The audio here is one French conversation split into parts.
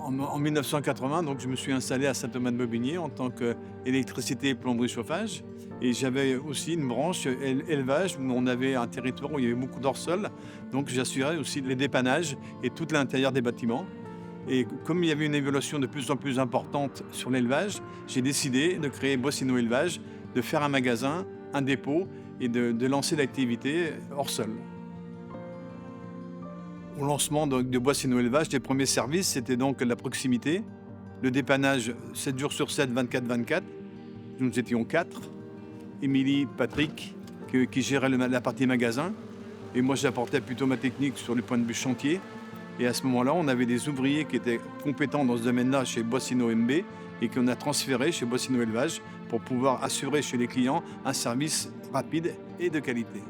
En 1980, donc, je me suis installé à Saint-Thomas-de-Bobigny en tant qu'électricité, plomberie, chauffage. Et j'avais aussi une branche élevage où on avait un territoire où il y avait beaucoup d'hors-sol. Donc j'assurais aussi les dépannages et tout l'intérieur des bâtiments. Et comme il y avait une évolution de plus en plus importante sur l'élevage, j'ai décidé de créer Boissino Élevage, de faire un magasin, un dépôt et de lancer l'activité hors sol. Au lancement de Boissino Élevage, les premiers services, c'était donc la proximité, le dépannage 7 jours sur 7, 24-24. Nous étions 4. Émilie, Patrick, qui gérait la partie magasin. Et moi, j'apportais plutôt ma technique sur le point de vue chantier. Et à ce moment-là, on avait des ouvriers qui étaient compétents dans ce domaine-là chez Boissino MB et qu'on a transféré chez Boissino Élevage pour pouvoir assurer chez les clients un service rapide et de qualité.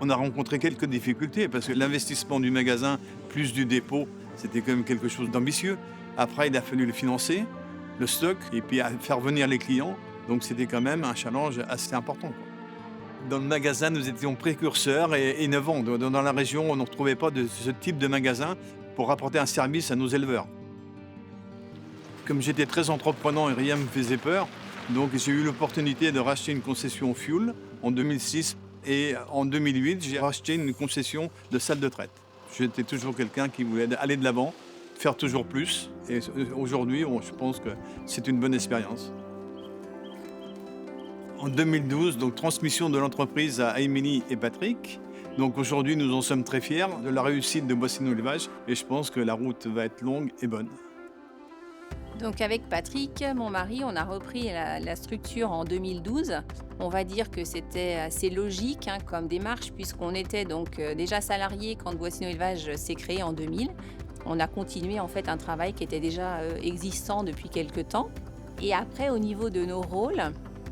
On a rencontré quelques difficultés parce que l'investissement du magasin plus du dépôt, c'était quand même quelque chose d'ambitieux. Après, il a fallu le financer, le stock, et puis faire venir les clients. Donc c'était quand même un challenge assez important. Dans le magasin, nous étions précurseurs et innovants. Dans la région, on ne retrouvait pas de ce type de magasin pour apporter un service à nos éleveurs. Comme j'étais très entreprenant et rien ne me faisait peur, donc j'ai eu l'opportunité de racheter une concession fuel en 2006. Et en 2008, j'ai racheté une concession de salle de traite. J'étais toujours quelqu'un qui voulait aller de l'avant, faire toujours plus. Et aujourd'hui, je pense que c'est une bonne expérience. En 2012, donc transmission de l'entreprise à Émilie et Patrick. Donc aujourd'hui, nous en sommes très fiers de la réussite de Boissino Élevage et je pense que la route va être longue et bonne. Donc avec Patrick, mon mari, on a repris la structure en 2012. On va dire que c'était assez logique comme démarche puisqu'on était donc déjà salariés quand Boissino Élevage s'est créé en 2000. On a continué en fait un travail qui était déjà existant depuis quelques temps. Et après, au niveau de nos rôles,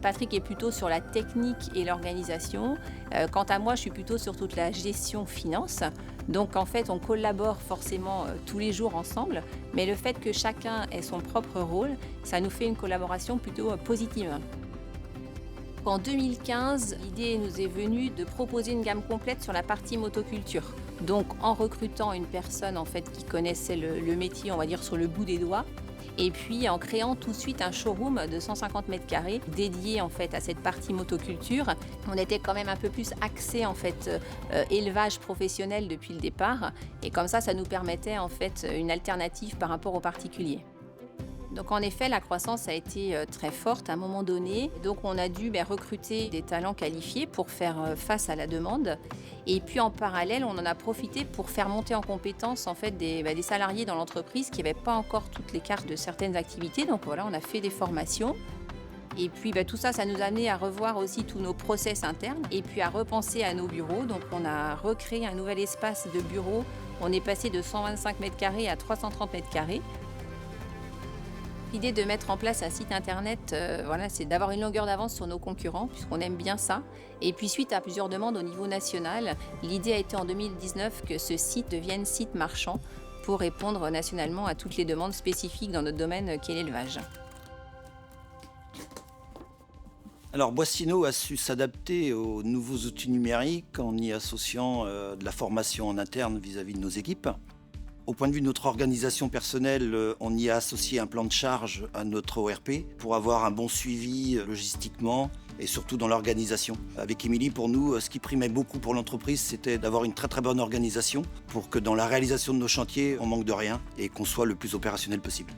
Patrick est plutôt sur la technique et l'organisation. Quant à moi, je suis plutôt sur toute la gestion finance. Donc en fait, on collabore forcément tous les jours ensemble, mais le fait que chacun ait son propre rôle, ça nous fait une collaboration plutôt positive. En 2015, l'idée nous est venue de proposer une gamme complète sur la partie motoculture. Donc en recrutant une personne en fait qui connaissait le métier, on va dire sur le bout des doigts, et puis en créant tout de suite un showroom de 150 mètres carrés dédié en fait à cette partie motoculture. On était quand même un peu plus axé en fait élevage professionnel depuis le départ, et comme ça nous permettait en fait une alternative par rapport aux particuliers. Donc en effet, la croissance a été très forte à un moment donné. Donc on a dû recruter des talents qualifiés pour faire face à la demande. Et puis en parallèle, on en a profité pour faire monter en compétence en fait des salariés dans l'entreprise qui n'avaient pas encore toutes les cartes de certaines activités. Donc voilà, on a fait des formations. Et puis tout ça, ça nous a amené à revoir aussi tous nos process internes et puis à repenser à nos bureaux. Donc on a recréé un nouvel espace de bureau. On est passé de 125 mètres carrés à 330 mètres carrés. L'idée de mettre en place un site internet, c'est d'avoir une longueur d'avance sur nos concurrents, puisqu'on aime bien ça. Et puis suite à plusieurs demandes au niveau national, l'idée a été en 2019 que ce site devienne site marchand pour répondre nationalement à toutes les demandes spécifiques dans notre domaine qui est l'élevage. Alors Boissino a su s'adapter aux nouveaux outils numériques en y associant de la formation en interne vis-à-vis de nos équipes. Au point de vue de notre organisation personnelle, on y a associé un plan de charge à notre ORP pour avoir un bon suivi logistiquement et surtout dans l'organisation. Avec Émilie, pour nous, ce qui primait beaucoup pour l'entreprise, c'était d'avoir une très très bonne organisation pour que dans la réalisation de nos chantiers, on manque de rien et qu'on soit le plus opérationnel possible.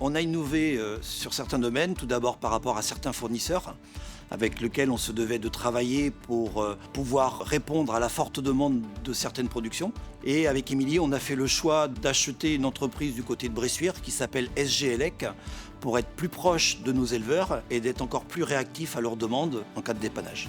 On a innové sur certains domaines, tout d'abord par rapport à certains fournisseurs avec lesquels on se devait de travailler pour pouvoir répondre à la forte demande de certaines productions. Et avec Émilie, on a fait le choix d'acheter une entreprise du côté de Bressuire qui s'appelle SGELEC pour être plus proche de nos éleveurs et d'être encore plus réactif à leurs demandes en cas de dépannage.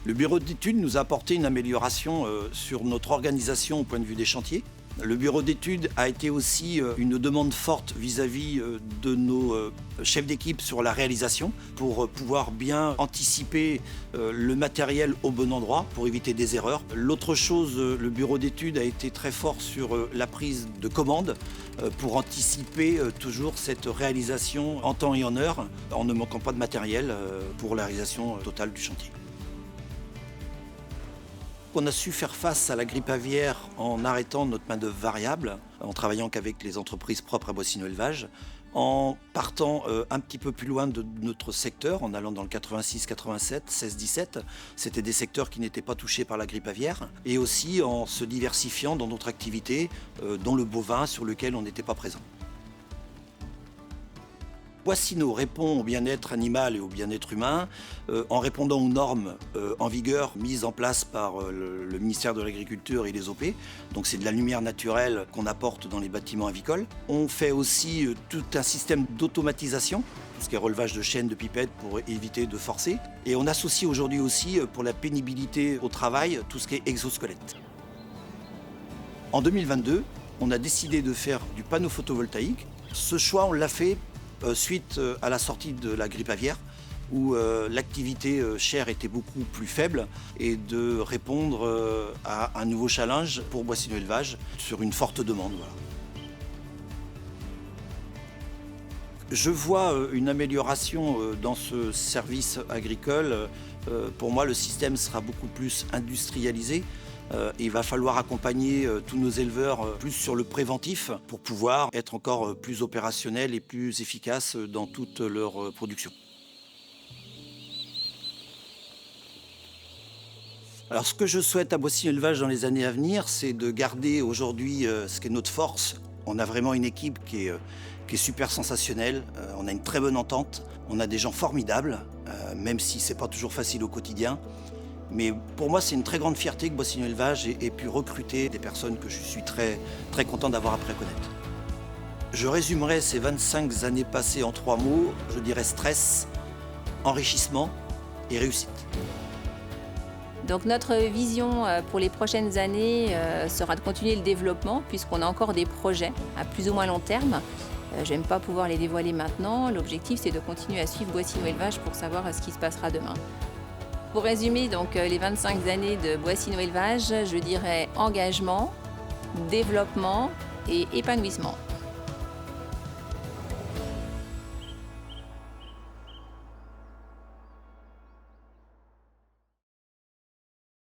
Le bureau d'études nous a apporté une amélioration sur notre organisation au point de vue des chantiers. Le bureau d'études a été aussi une demande forte vis-à-vis de nos chefs d'équipe sur la réalisation pour pouvoir bien anticiper le matériel au bon endroit pour éviter des erreurs. L'autre chose, le bureau d'études a été très fort sur la prise de commandes pour anticiper toujours cette réalisation en temps et en heure en ne manquant pas de matériel pour la réalisation totale du chantier. qu'on a su faire face à la grippe aviaire en arrêtant notre main-d'œuvre variable, en travaillant qu'avec les entreprises propres à Boissino Élevage, en partant un petit peu plus loin de notre secteur, en allant dans le 86, 87, 16, 17. C'était des secteurs qui n'étaient pas touchés par la grippe aviaire. Et aussi en se diversifiant dans d'autres activités, dont le bovin, sur lequel on n'était pas présent. Boissino répond au bien-être animal et au bien-être humain en répondant aux normes en vigueur mises en place par le ministère de l'Agriculture et les OP. Donc c'est de la lumière naturelle qu'on apporte dans les bâtiments avicoles. On fait aussi tout un système d'automatisation, tout ce qui est relevage de chaînes, de pipettes pour éviter de forcer. Et on associe aujourd'hui aussi pour la pénibilité au travail tout ce qui est exosquelette. En 2022, on a décidé de faire du panneau photovoltaïque. Ce choix, on l'a fait suite à la sortie de la grippe aviaire, où l'activité chair était beaucoup plus faible, et de répondre à un nouveau challenge pour Boissino Élevage sur une forte demande. Voilà. Je vois une amélioration dans ce service agricole. Pour moi, le système sera beaucoup plus industrialisé. Il va falloir accompagner tous nos éleveurs plus sur le préventif pour pouvoir être encore plus opérationnels et plus efficaces dans toute leur production. Alors ce que je souhaite à Boissino Élevage dans les années à venir, c'est de garder aujourd'hui ce qui est notre force. On a vraiment une équipe qui est super sensationnelle, on a une très bonne entente, on a des gens formidables, même si c'est pas toujours facile au quotidien. Mais pour moi, c'est une très grande fierté que Boissino Élevage ait pu recruter des personnes que je suis très, très content d'avoir appris à connaître. Je résumerai ces 25 années passées en 3 mots. Je dirais stress, enrichissement et réussite. Donc notre vision pour les prochaines années sera de continuer le développement, puisqu'on a encore des projets à plus ou moins long terme. Je n'aime pas pouvoir les dévoiler maintenant. L'objectif, c'est de continuer à suivre Boissino Élevage pour savoir ce qui se passera demain. Pour résumer donc les 25 années de Boissino Élevage, je dirais engagement, développement et épanouissement.